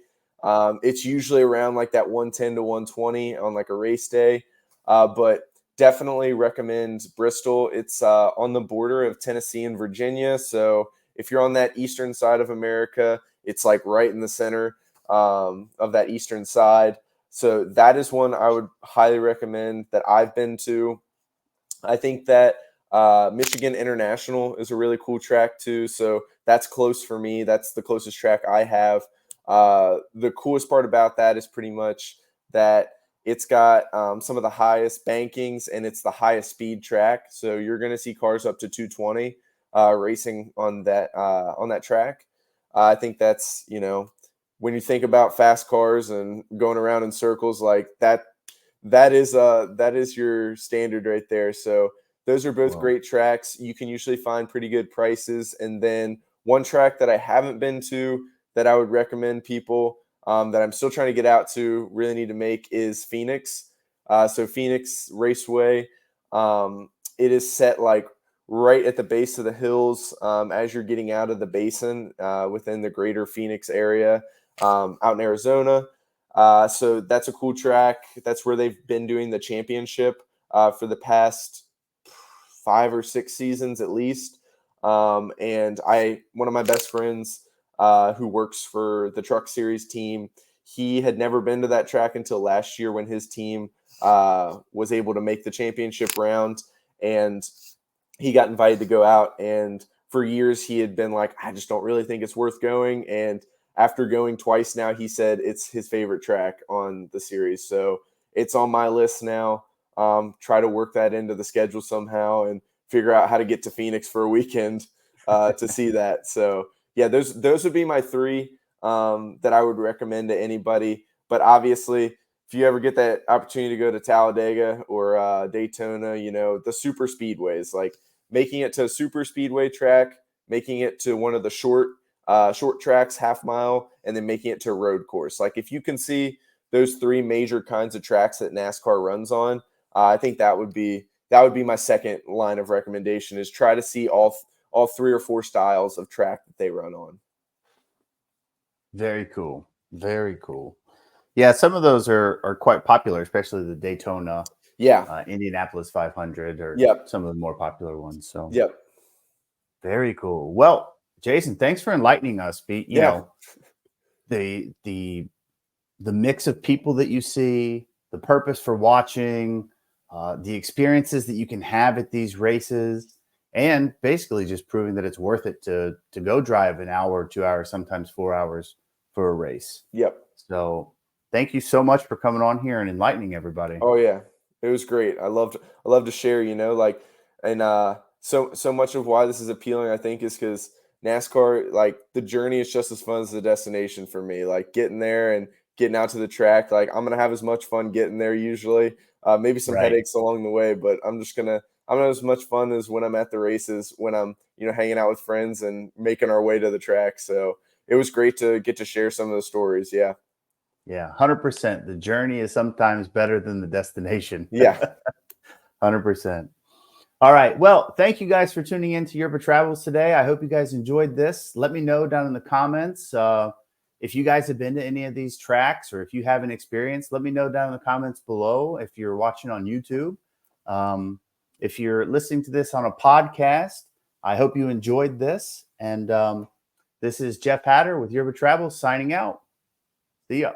It's usually around like that 110 to 120 on like a race day. But definitely recommend Bristol. It's on the border of Tennessee and Virginia. So if you're on that eastern side of America, it's like right in the center of that eastern side. So that is one I would highly recommend that I've been to. I think that Michigan International is a really cool track too. So that's close for me. That's the closest track I have. The coolest part about that is pretty much that it's got some of the highest bankings and it's the highest speed track. So you're going to see cars up to 220 racing on that track. I think that's, when you think about fast cars and going around in circles like that, that is your standard right there. So those are both great tracks. You can usually find pretty good prices. And then one track that I haven't been to that I would recommend people that I'm still trying to get out to, really need to make, is Phoenix. So Phoenix Raceway, it is set like right at the base of the hills as you're getting out of the basin within the greater Phoenix area out in Arizona. So that's a cool track. That's where they've been doing the championship for the past 5 or 6 seasons at least. And one of my best friends who works for the Truck Series team, he had never been to that track until last year when his team was able to make the championship round. And he got invited to go out. And for years, he had been like, I just don't really think it's worth going. And after going twice now, he said it's his favorite track on the series. So it's on my list now. Try to work that into the schedule somehow and figure out how to get to Phoenix for a weekend to see that. So yeah, those would be my 3 that I would recommend to anybody. But obviously, if you ever get that opportunity to go to Talladega or Daytona, the super speedways, like making it to a super speedway track, making it to one of the short tracks, half mile, and then making it to a road course. Like if you can see those 3 major kinds of tracks that NASCAR runs on, I think that would be my second line of recommendation, is try to see all 3 or 4 styles of track that they run on. Very cool. Very cool. Yeah, some of those are quite popular, especially the Daytona, Indianapolis 500, or some of the more popular ones. So very cool. Well, Jason, thanks for enlightening us. The the mix of people that you see, the purpose for watching, the experiences that you can have at these races, and basically just proving that it's worth it to go drive an hour, 2 hours, sometimes 4 hours for a race. Yep. So thank you so much for coming on here and enlightening everybody. Oh yeah, it was great. I love to share, like, and so much of why this is appealing, I think, is because NASCAR, like, the journey is just as fun as the destination for me. Like, getting there and getting out to the track, like, I'm gonna have as much fun getting there usually. Maybe some Right. headaches along the way, but I'm gonna have as much fun as when I'm at the races, when I'm hanging out with friends and making our way to the track. So it was great to get to share some of those stories. Yeah, Yeah, 100%. The journey is sometimes better than the destination. yeah. 100%. All right. Well, thank you guys for tuning in to Yerba Travels today. I hope you guys enjoyed this. Let me know down in the comments if you guys have been to any of these tracks, or if you have an experience. Let me know down in the comments below if you're watching on YouTube. If you're listening to this on a podcast, I hope you enjoyed this. And this is Jeff Hatter with Yerba Travels signing out. See ya.